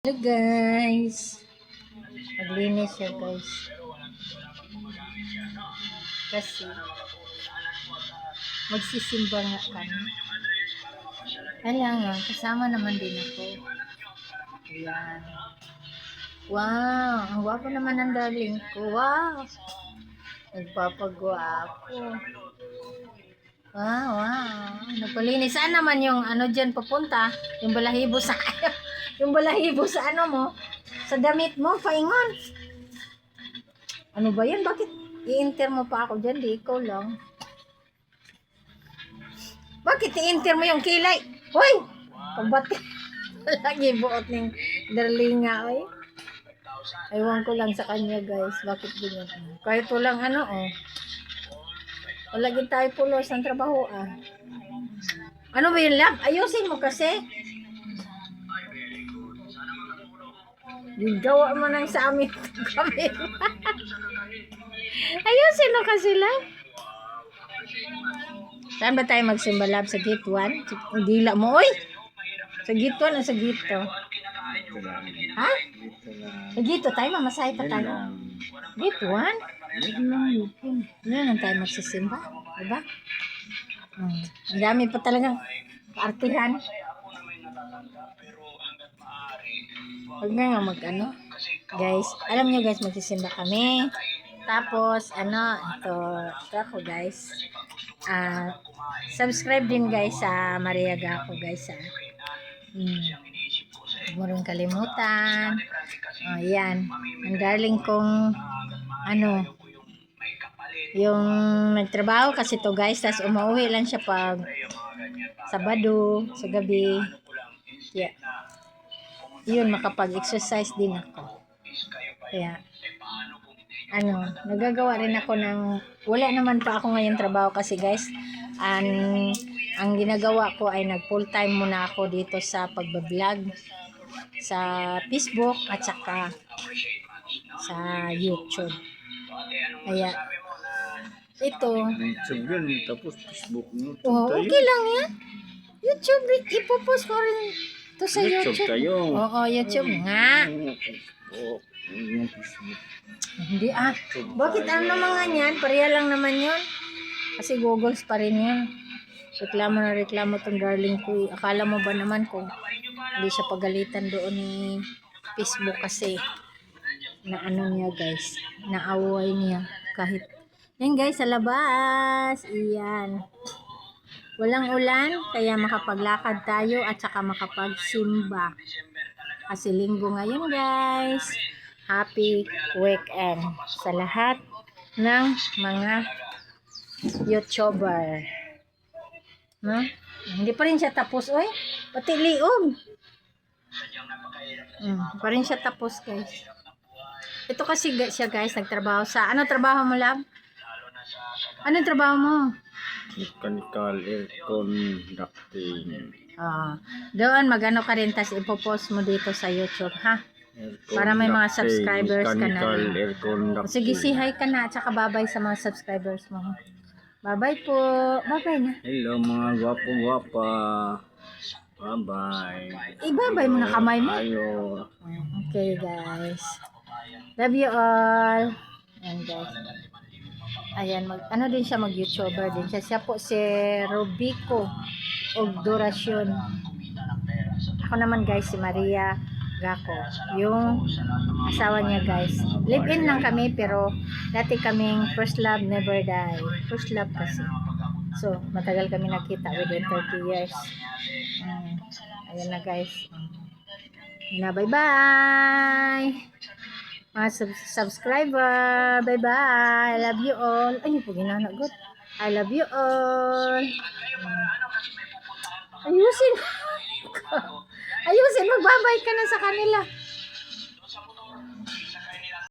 Hello guys, maglinis siya guys kasi magsisimba nga kami. Kaya nga, kasama naman din ako. Ayan. Wow, ang gwapo naman ang darling ko. Wow, nagpapagwapo. Wow. Nagpalinis. Saan naman yung ano dyan papunta? Yung balahibo sa yung balahibo sa ano mo? Sa damit mo, paingon. Ano ba yan? Bakit i-enter mo pa ako dyan? Di ikaw lang. Bakit i-enter mo yung kilay? Hoy! Pagbat lagi buot ng darlinga, oy. Ewan ko lang sa kanya, guys. Bakit ganyan? Kahit walang ano, oh. Wala gid tayo pulos ng trabaho, ah. Ano ba yun, lab? Ayusin mo kasi. Yung gawa mo nang sa amin kami. Ayusin mo kasi lang. Saan ba tayo magsimba, lab? Sa gate 1? Ang dila mo, oy! Sa gate 1 o sa gate 2? Ha? Sa gate 2 tayo, mamasahe pa tayo. Gate 1? Ano tayo magsisimba? Diba? Ang dami pa talagang kaartihan. Huwag nga mag-ano. Guys, alam nyo guys, magsisimba kami. Tapos, ito ako guys. Subscribe din guys sa Maria Gaco guys. Huwag mo rin kalimutan. Yan. Ang darling kong yung nagtrabaho kasi to guys, tapos umuwi lang siya pag Sabado, sa gabi. Yeah. Yun, makapag-exercise din ako. Kaya, nagagawa rin ako ng, wala naman pa ako ngayon trabaho kasi guys, ang ginagawa ko ay nag full time muna ako dito sa pagbablog sa Facebook at saka sa YouTube. Kaya, ito. YouTube yan, tapos Facebook mo. Okay lang yan. YouTube, ipopost ko rin ito sa YouTube. Tayo. Oo, YouTube nga. Yung Facebook. Hindi Bakit ano naman nga yan? Pareha lang naman yun. Kasi googles pa rin yun. Reklamo na reklamo tong darling ko. Akala mo ba naman kung hindi siya pagalitan doon ni Facebook kasi na niya guys. Naaway niya kahit. Yan guys, sa labas. Iyan. Walang ulan, kaya makapaglakad tayo at saka makapagsimba. Kasi linggo ngayon guys. Happy weekend sa lahat ng mga YouTuber. No? Hindi pa rin siya tapos, oy. Pati liog. Pa rin siya tapos guys. Ito kasi siya guys, nagtrabaho sa, ano trabaho mo, lab? Ano trabaho mo? Mechanical aircon ducting. Doon magano ka rin, tas ipopost mo dito sa YouTube, ha? Para may mga subscribers ka na. Sige, say hi ka na at saka bye-bye sa mga subscribers mo. Bye-bye po. Bye-bye na. Hello mga gwapo-gwapa. Bye-bye. Bye-bye mo na kamay mo. Okay guys. Love you all. And guys. Ayan, din siya, mag-YouTuber din siya. Siya po si Rubico Ogdorasyon. Ako naman guys, si Maria Gaco. Yung asawa niya guys. Live-in lang kami, pero dati kaming first love, never die. First love kasi. So, matagal kami nakita within 30 years. Ayan na guys. Bye-bye! Mga subscriber, bye-bye. I love you all. Ay, po ginanagot. I love you all. Ayusin. Ayusin, magbabay ka na sa kanila.